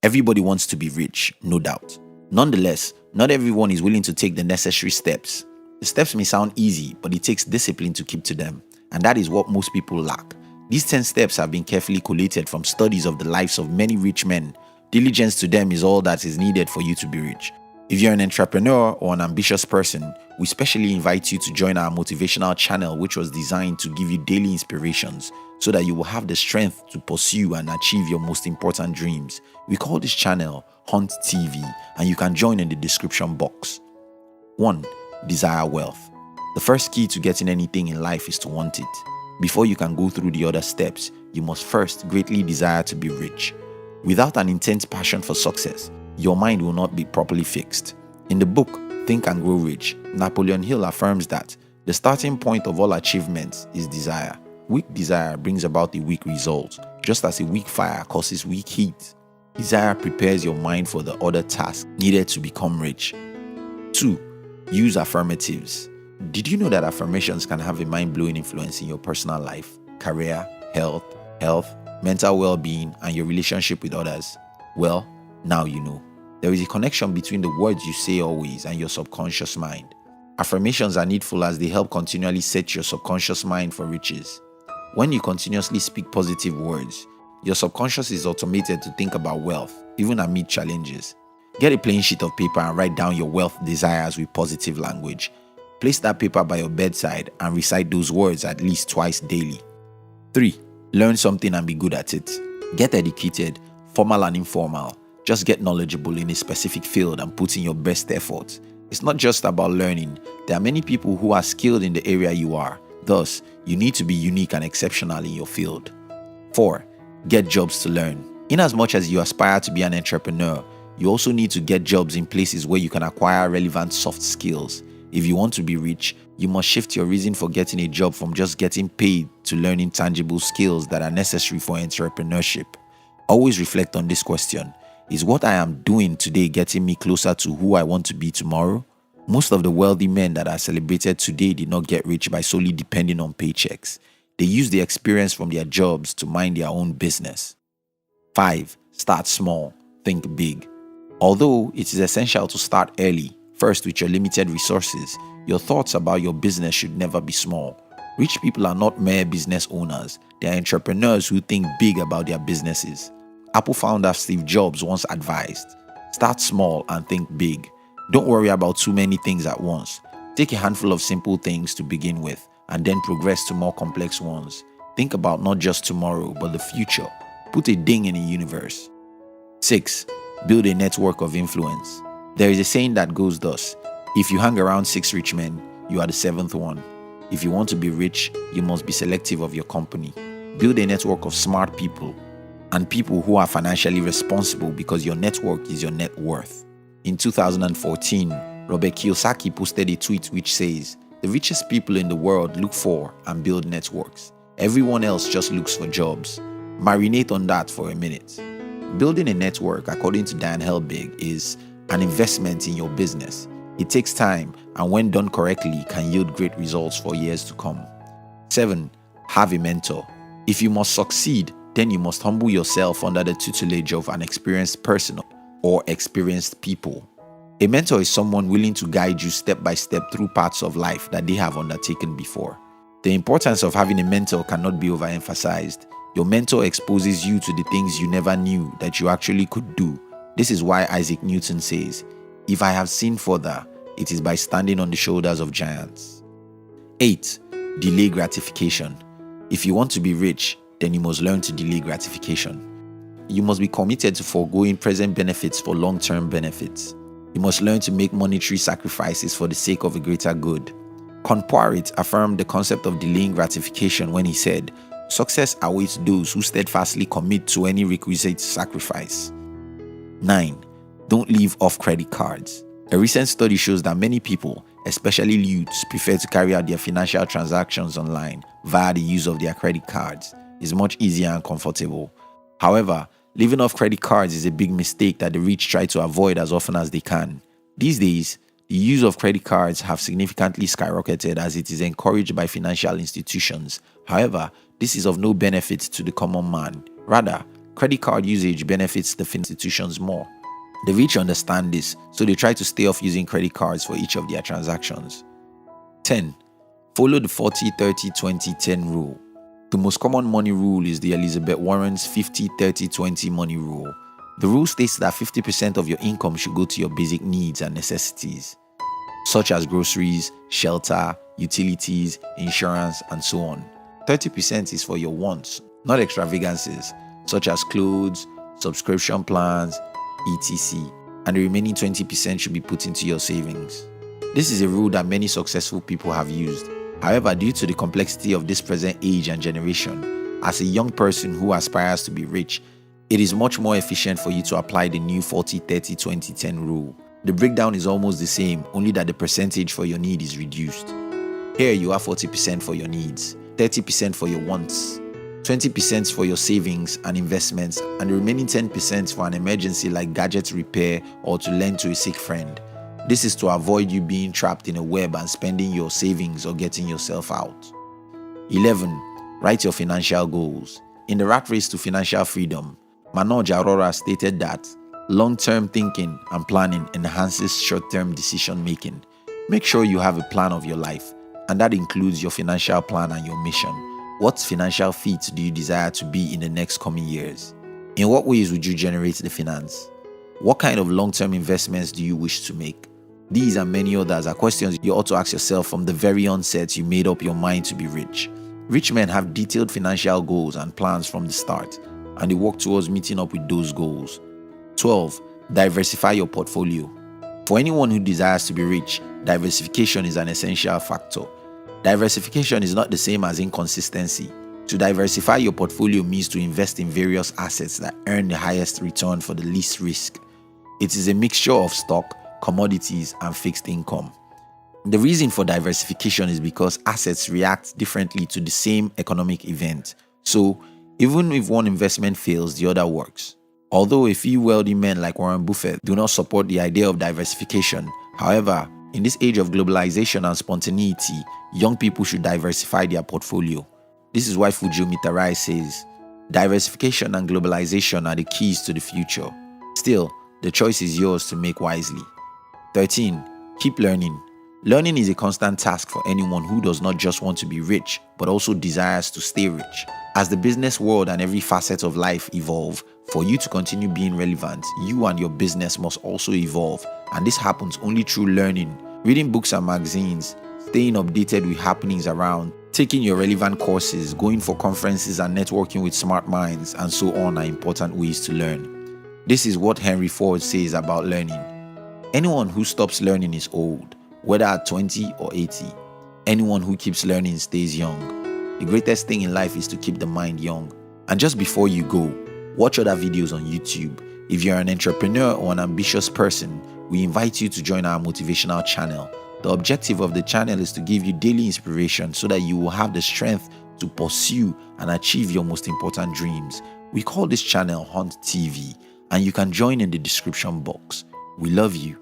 Everybody wants to be rich, no doubt. Nonetheless, not everyone is willing to take the necessary steps. The steps may sound easy, but it takes discipline to keep to them, and that is what most people lack. These 10 steps have been carefully collated from studies of the lives of many rich men. Diligence to them is all that is needed for you to be rich. If you're an entrepreneur or an ambitious person, we specially invite you to join our motivational channel, which was designed to give you daily inspirations so that you will have the strength to pursue and achieve your most important dreams. We call this channel Hunt TV, and you can join in the description box. 1. Desire wealth. The first key to getting anything in life is to want it. Before you can go through the other steps, you must first greatly desire to be rich. Without an intense passion for success, your mind will not be properly fixed. In the book, Think and Grow Rich, Napoleon Hill affirms that the starting point of all achievements is desire. Weak desire brings about a weak result, just as a weak fire causes weak heat. Desire prepares your mind for the other tasks needed to become rich. 2. Use affirmatives. Did you know that affirmations can have a mind-blowing influence in your personal life, career, health, mental well-being, and your relationship with others? Well, now you know. There is a connection between the words you say always and your subconscious mind. Affirmations are needful as they help continually set your subconscious mind for riches. When you continuously speak positive words, your subconscious is automated to think about wealth, even amid challenges. Get a plain sheet of paper and write down your wealth desires with positive language. Place that paper by your bedside and recite those words at least twice daily. 3. Learn something and be good at it. Get educated, formal and informal. Just get knowledgeable in a specific field and put in your best effort. It's not just about learning. There are many people who are skilled in the area you are. Thus, you need to be unique and exceptional in your field. 4. Get jobs to learn. In as much as you aspire to be an entrepreneur, you also need to get jobs in places where you can acquire relevant soft skills. If you want to be rich, you must shift your reason for getting a job from just getting paid to learning tangible skills that are necessary for entrepreneurship. Always reflect on this question. Is what I am doing today getting me closer to who I want to be tomorrow? Most of the wealthy men that are celebrated today did not get rich by solely depending on paychecks. They used the experience from their jobs to mind their own business. 5. Start small, think big. Although it is essential to start early, first with your limited resources, your thoughts about your business should never be small. Rich people are not mere business owners, they are entrepreneurs who think big about their businesses. Apple founder Steve Jobs once advised, start small and think big. Don't worry about too many things at once. Take a handful of simple things to begin with and then progress to more complex ones. Think about not just tomorrow, but the future. Put a ding in the universe. 6. Build a network of influence. There is a saying that goes thus: if you hang around 6 rich men, you are the 7th one. If you want to be rich, you must be selective of your company. Build a network of smart people and people who are financially responsible, because your network is your net worth. In 2014, Robert Kiyosaki posted a tweet which says, "The richest people in the world look for and build networks. Everyone else just looks for jobs." Marinate on that for a minute. Building a network, according to Dan Helbig, is an investment in your business. It takes time, and when done correctly, can yield great results for years to come. 7. Have a mentor. If you must succeed, then you must humble yourself under the tutelage of an experienced person or experienced people. A mentor is someone willing to guide you step by step through parts of life that they have undertaken before. The importance of having a mentor cannot be overemphasized. Your mentor exposes you to the things you never knew that you actually could do. This is why Isaac Newton says, "If I have seen further, it is by standing on the shoulders of giants." 8. Delay gratification. If you want to be rich, then you must learn to delay gratification. You must be committed to foregoing present benefits for long-term benefits. You must learn to make monetary sacrifices for the sake of a greater good. Conpoiret affirmed the concept of delaying gratification when he said, "Success awaits those who steadfastly commit to any requisite sacrifice." 9. Don't live off credit cards. A recent study shows that many people, especially youths, prefer to carry out their financial transactions online via the use of their credit cards. It's much easier and comfortable. However, living off credit cards is a big mistake that the rich try to avoid as often as they can. These days, the use of credit cards have significantly skyrocketed as it is encouraged by financial institutions. However, this is of no benefit to the common man. Rather, credit card usage benefits the institutions more. The rich understand this, so they try to stay off using credit cards for each of their transactions. 10. Follow the 40-30-20-10 rule. The most common money rule is the Elizabeth Warren's 50-30-20 money rule. The rule states that 50% of your income should go to your basic needs and necessities, such as groceries, shelter, utilities, insurance, and so on. 30% is for your wants, not extravagances, such as clothes, subscription plans, etc. And the remaining 20% should be put into your savings. This is a rule that many successful people have used. However, due to the complexity of this present age and generation, as a young person who aspires to be rich, it is much more efficient for you to apply the new 40-30-20-10 rule. The breakdown is almost the same, only that the percentage for your need is reduced. Here you have 40% for your needs, 30% for your wants, 20% for your savings and investments, and the remaining 10% for an emergency like gadget repair or to lend to a sick friend. This is to avoid you being trapped in a web and spending your savings or getting yourself out. 11. Write your financial goals. In the rat race to financial freedom, Manoj Arora stated that long-term thinking and planning enhances short-term decision-making. Make sure you have a plan of your life, and that includes your financial plan and your mission. What financial feat do you desire to be in the next coming years? In what ways would you generate the finance? What kind of long-term investments do you wish to make? These and many others are questions you ought to ask yourself from the very onset you made up your mind to be rich. Rich men have detailed financial goals and plans from the start, and they work towards meeting up with those goals. 12. Diversify your portfolio. For anyone who desires to be rich, diversification is an essential factor. Diversification is not the same as inconsistency. To diversify your portfolio means to invest in various assets that earn the highest return for the least risk. It is a mixture of stock, commodities, and fixed income. The reason for diversification is because assets react differently to the same economic event. So, even if one investment fails, the other works. Although a few wealthy men like Warren Buffett do not support the idea of diversification, however, in this age of globalization and spontaneity, young people should diversify their portfolio. This is why Fujio Mitarai says, diversification and globalization are the keys to the future. Still, the choice is yours to make wisely. 13. Keep learning. Learning is a constant task for anyone who does not just want to be rich, but also desires to stay rich. As the business world and every facet of life evolve, for you to continue being relevant, you and your business must also evolve, and this happens only through learning, reading books and magazines, staying updated with happenings around, taking your relevant courses, going for conferences and networking with smart minds, and so on are important ways to learn. This is what Henry Ford says about learning. Anyone who stops learning is old, whether at 20 or 80. Anyone who keeps learning stays young. The greatest thing in life is to keep the mind young. And just before you go, watch other videos on YouTube. If you're an entrepreneur or an ambitious person, we invite you to join our motivational channel. The objective of the channel is to give you daily inspiration so that you will have the strength to pursue and achieve your most important dreams. We call this channel Hunt TV, and you can join in the description box. We love you.